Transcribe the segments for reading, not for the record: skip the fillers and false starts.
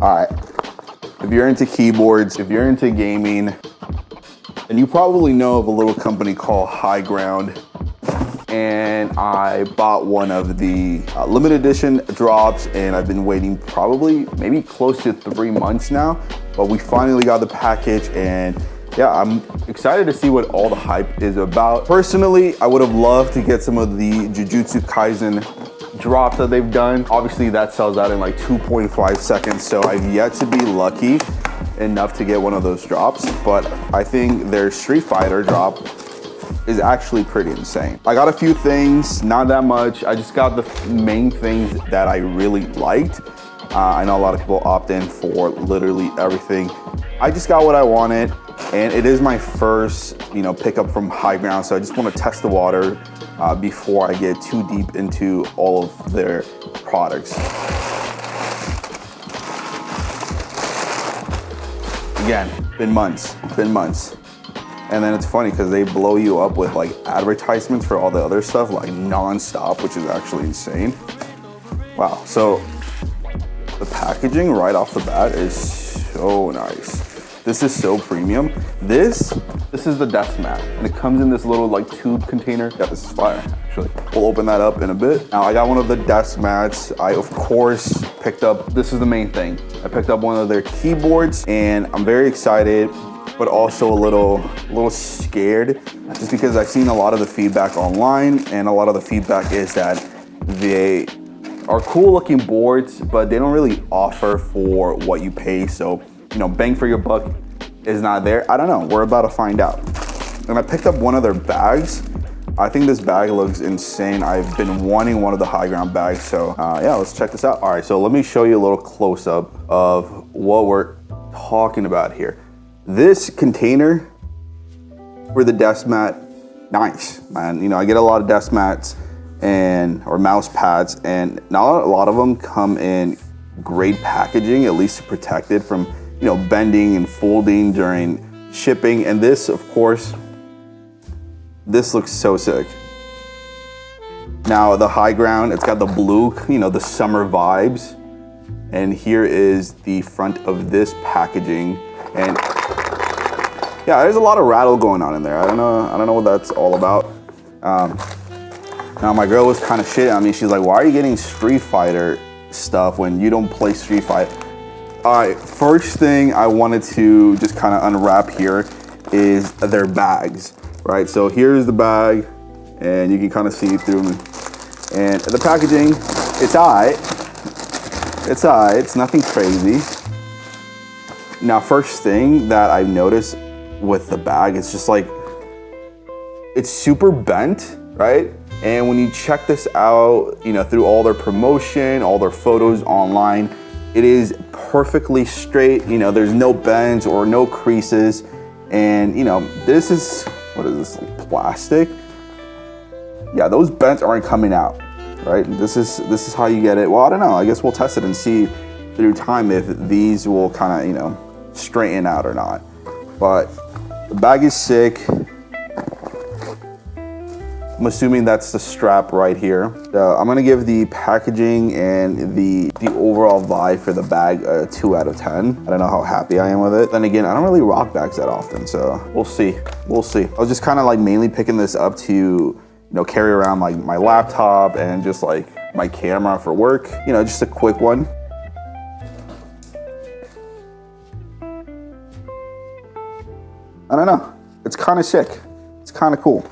All right, if you're into keyboards, if you're into gaming, and you probably know of a little company called Higround, and I bought one of the limited edition drops, and I've been waiting probably maybe close to 3 months now, but we finally got the package, and yeah, I'm excited to see what all the hype is about. Personally, I would have loved to get some of the Jujutsu Kaisen drops that they've done. Obviously that sells out in like 2.5 seconds, so I've yet to be lucky enough to get one of those drops, but I think their Street Fighter drop is actually pretty insane. I got a few things, not that much. I just got the main things that I really liked. I know a lot of people opt in for literally everything. I just got what I wanted, and it is my first, pickup from Higround, so I just want to test the water before I get too deep into all of their products. Again, been months. And then it's funny because they blow you up with like advertisements for all the other stuff like non-stop, which is actually insane. Wow, so the packaging right off the bat is so nice. This is so premium. This is the desk mat, and it comes in this little like tube container. Yeah, this is fire, actually. We'll open that up in a bit. Now I got one of the desk mats. I of course picked up, this is the main thing. I picked up one of their keyboards, and I'm very excited, but also a little scared, just because I've seen a lot of the feedback online, and a lot of the feedback is that they are cool looking boards, but they don't really offer for what you pay. So, bang for your buck is not there. I don't know, we're about to find out. And I picked up one of their bags. I think this bag looks insane. I've been wanting one of the Higround bags, so yeah, let's check this out. All right, so let me show you a little close up of what we're talking about here. This container for the desk mat, nice, man. I get a lot of desk mats or mouse pads, and not a lot of them come in great packaging, at least to protect it from, bending and folding during shipping. And this, of course, this looks so sick. Now the Higround, it's got the blue, the summer vibes. And here is the front of this packaging. And yeah, there's a lot of rattle going on in there. I don't know what that's all about. Now my girl was kind of shitting on me. She's like, why are you getting Street Fighter stuff when you don't play Street Fighter? All right, first thing I wanted to just kind of unwrap here is their bags, right? So here's the bag, and you can kind of see through me. And the packaging, it's alright. It's nothing crazy. Now, first thing that I've noticed with the bag, it's just like, it's super bent, right? And when you check this out, through all their promotion, all their photos online, it is perfectly straight. There's no bends or no creases. And this is, what is this, like plastic? Yeah, those bends aren't coming out, right? This is how you get it. Well, I don't know, I guess we'll test it and see through time if these will kind of, straighten out or not. But the bag is sick. I'm assuming that's the strap right here. I'm gonna give the packaging and the overall vibe for the bag a 2 out of 10. I don't know how happy I am with it. Then again, I don't really rock bags that often, so we'll see. I was just kind of like mainly picking this up to, carry around like my laptop and just like my camera for work. Just a quick one. I don't know, it's kind of sick. It's kind of cool.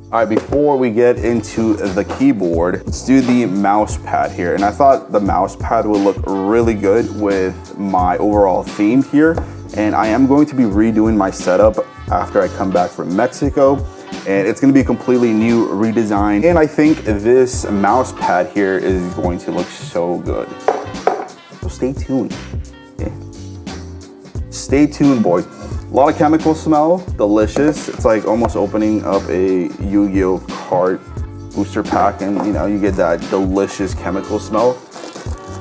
All right, before we get into the keyboard, let's do the mouse pad here. And I thought the mouse pad would look really good with my overall theme here. And I am going to be redoing my setup after I come back from Mexico. And it's gonna be a completely new redesign. And I think this mouse pad here is going to look so good. So stay tuned, okay? Stay tuned, boys. A lot of chemical smell, delicious. It's like almost opening up a Yu-Gi-Oh card booster pack, and you get that delicious chemical smell.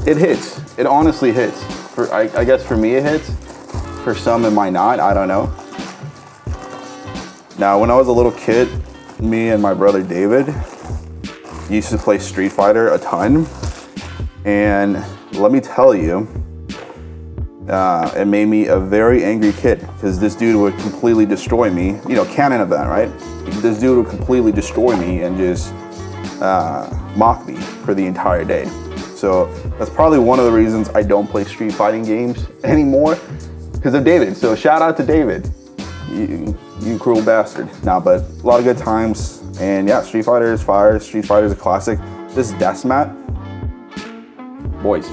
It hits, it honestly hits. I guess for me it hits. For some it might not, I don't know. Now, when I was a little kid, me and my brother David used to play Street Fighter a ton. And let me tell you, It made me a very angry kid because this dude would completely destroy me. You know, canon event, right? This dude would completely destroy me and just mock me for the entire day. So that's probably one of the reasons I don't play street fighting games anymore, because of David. So shout out to David, you cruel bastard. Nah, but a lot of good times. And yeah, Street Fighter is fire. Street Fighter is a classic. This desk mat, boys,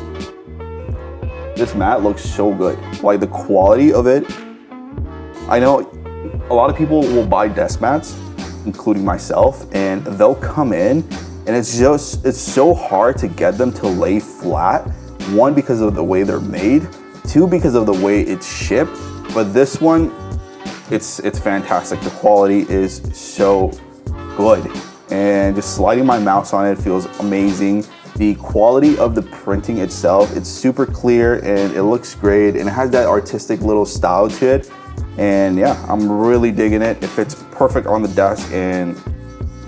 this mat looks so good. Like the quality of it. I know a lot of people will buy desk mats, including myself, and they'll come in and it's so hard to get them to lay flat. One, because of the way they're made. Two, because of the way it's shipped. But this one, it's fantastic. The quality is so good. And just sliding my mouse on it feels amazing. The quality of the printing itself, it's super clear and it looks great, and it has that artistic little style to it. And yeah, I'm really digging it. It fits perfect on the desk, and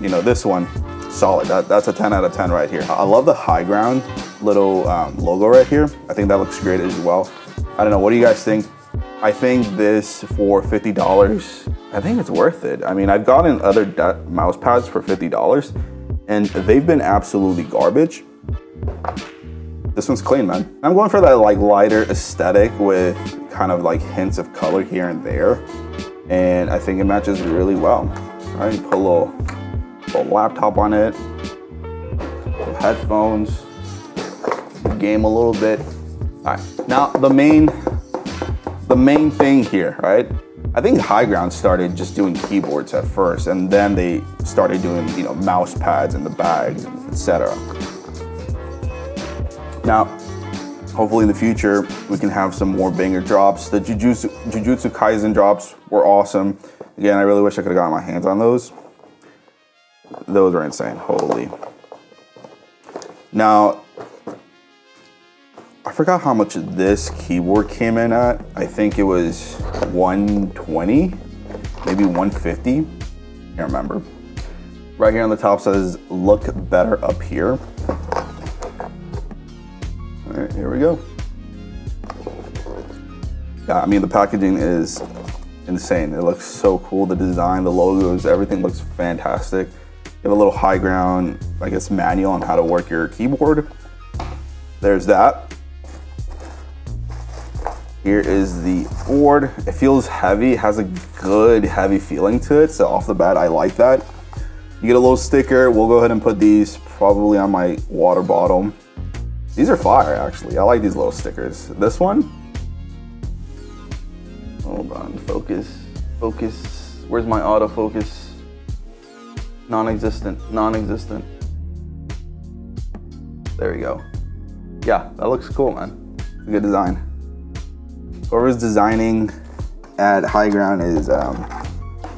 you know, this one, solid. That's a 10 out of 10 right here. I love the Higround little logo right here. I think that looks great as well. I don't know, what do you guys think? I think this for $50, I think it's worth it. I mean, I've gotten other mouse pads for $50 and they've been absolutely garbage. This one's clean, man. I'm going for that like lighter aesthetic with kind of like hints of color here and there. And I think it matches really well. All right, put a little laptop on it, some headphones, game a little bit. All right, now the main thing here, right? I think Higround started just doing keyboards at first, and then they started doing, you know, mouse pads and the bags, etc. Now, hopefully in the future, we can have some more banger drops. The Jujutsu Kaisen drops were awesome. Again, I really wish I could have gotten my hands on those. Those were insane, holy. Now, I forgot how much this keyboard came in at. I think it was 120, maybe 150. Can't remember. Right here on the top says, look better up here. All right, here we go. Yeah, I mean, the packaging is insane. It looks so cool. The design, the logos, everything looks fantastic. You have a little Higround, I guess, manual on how to work your keyboard. There's that. Here is the board. It feels heavy. It has a good heavy feeling to it. So off the bat, I like that. You get a little sticker. We'll go ahead and put these probably on my water bottle. These are fire, actually. I like these little stickers. This one, hold on, focus. Where's my autofocus? Non-existent. There we go. Yeah, that looks cool, man. It's a good design. Whoever's designing at Higround is,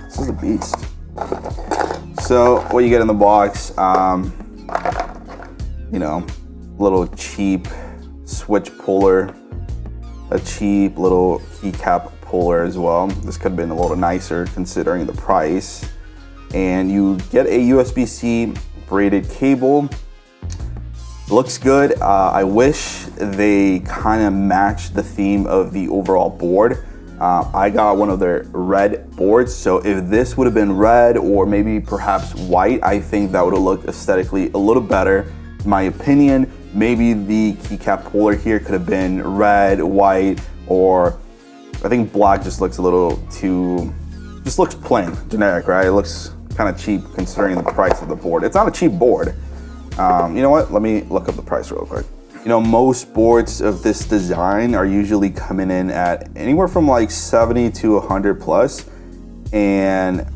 this is a beast. So what you get in the box, you know, little cheap switch puller, a cheap little keycap puller as well. This could have been a little nicer considering the price. And you get a USB-C braided cable. Looks good. I wish they kind of matched the theme of the overall board. I got one of their red boards, so if this would have been red or maybe perhaps white, I think that would have looked aesthetically a little better. In my opinion, maybe the keycap puller here could have been red, white, or I think black just looks a little too, just looks plain, generic, right? It looks kind of cheap considering the price of the board. It's not a cheap board. You know what? Let me look up the price real quick. You know, most boards of this design are usually coming in at anywhere from like 70 to 100 plus. And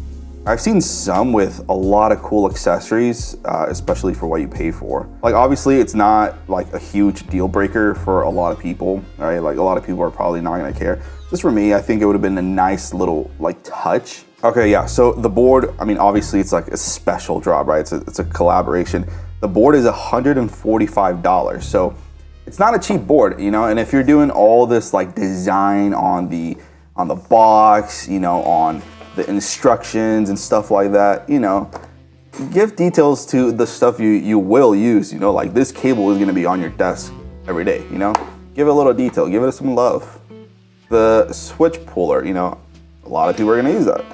I've seen some with a lot of cool accessories, especially for what you pay for. Like obviously it's not like a huge deal breaker for a lot of people, right? Like a lot of people are probably not gonna care. Just for me, I think it would have been a nice little like touch. Okay, yeah, so the board, I mean, obviously it's like a special drop, right? It's a collaboration. The board is $145, so it's not a cheap board, you know. And if you're doing all this like design on the box, you know, on the instructions and stuff like that, you know, give details to the stuff you will use, you know, like this cable is gonna be on your desk every day, you know. Give it a little detail, give it some love. The switch puller, you know, a lot of people are gonna use that.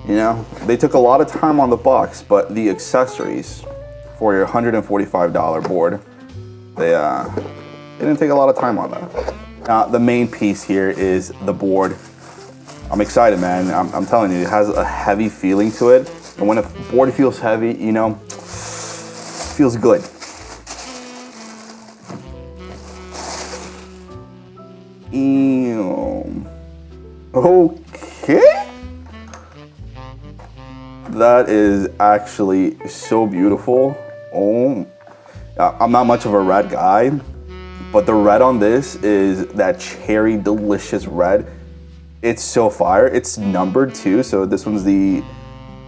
You know, they took a lot of time on the box, but the accessories for your $145 board, they didn't take a lot of time on that. Now, the main piece here is the board. I'm excited, man. I'm telling you, it has a heavy feeling to it. And when a board feels heavy, you know, feels good. Ew. Okay. That is actually so beautiful. Oh, I'm not much of a red guy, but the red on this is that cherry delicious red. It's so fire. It's numbered too, so this one's the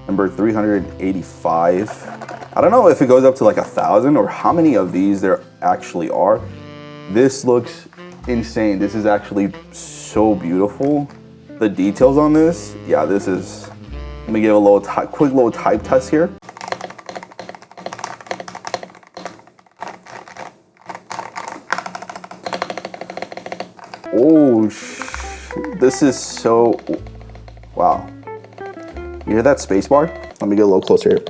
number 385. I don't know if it goes up to like 1,000 or how many of these there actually are. This looks insane. This is actually so beautiful. The details on this, yeah, this is. Let me give a quick little type test here. Oh, this is so, wow. You hear that space bar? Let me get a little closer here.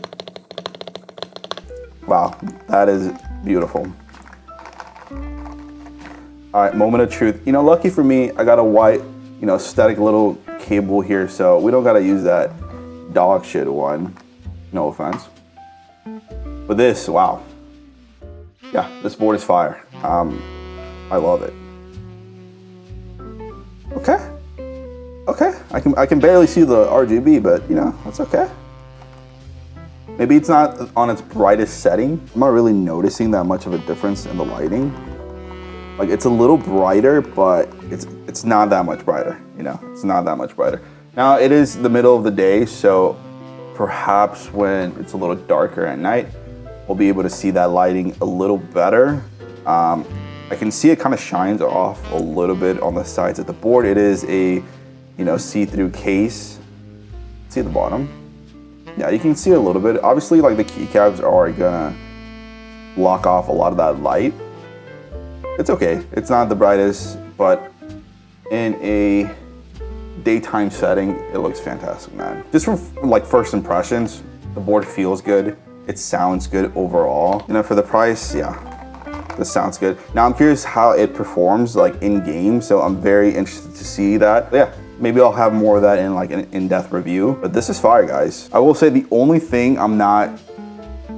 Wow, that is beautiful. All right, moment of truth. You know, lucky for me, I got a white, you know, static little cable here, so we don't gotta use that dog shit one. No offense. But this, wow. Yeah, this board is fire. I love it. Okay, I can barely see the RGB, but you know, that's okay. Maybe it's not on its brightest setting. I'm not really noticing that much of a difference in the lighting. Like, it's a little brighter, but it's not that much brighter, you know? It's not that much brighter. Now, it is the middle of the day, so perhaps when it's a little darker at night, we'll be able to see that lighting a little better. I can see it kind of shines off a little bit on the sides of the board. It is a, you know, see-through case. See the bottom? Yeah, you can see it a little bit. Obviously, like, the keycaps are gonna block off a lot of that light. It's okay. It's not the brightest, but in a daytime setting, it looks fantastic, man. Just from like first impressions, the board feels good. It sounds good overall. You know, for the price, yeah, this sounds good. Now I'm curious how it performs like in game, so I'm very interested to see that. But yeah, maybe I'll have more of that in like an in-depth review. But this is fire, guys. I will say the only thing I'm not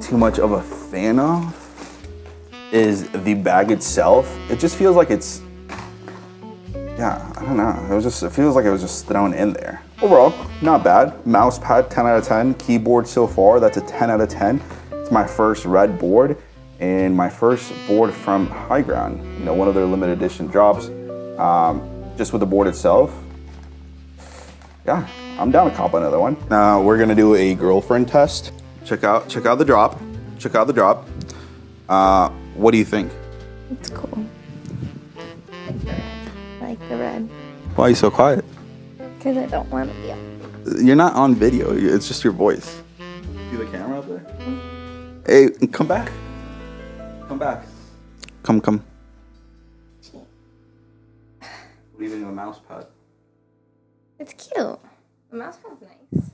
too much of a fan of is the bag itself. It just feels like it's, yeah, I don't know. It feels like it was just thrown in there. Overall, not bad. Mouse pad, 10 out of 10. Keyboard so far, that's a 10 out of 10. It's my first red board and my first board from Higround. You know, one of their limited edition drops. Just with the board itself. Yeah, I'm down to cop another one. Now we're gonna do a girlfriend test. Check out the drop. Check out the drop. What do you think? It's cool. I like the red. Why are you so quiet? Because I don't want to be on. You're not on video. It's just your voice. See the camera up there? Mm-hmm. Hey, come back. Come back. Come. What do you think of the mouse pad? It's cute. The mouse pad's nice.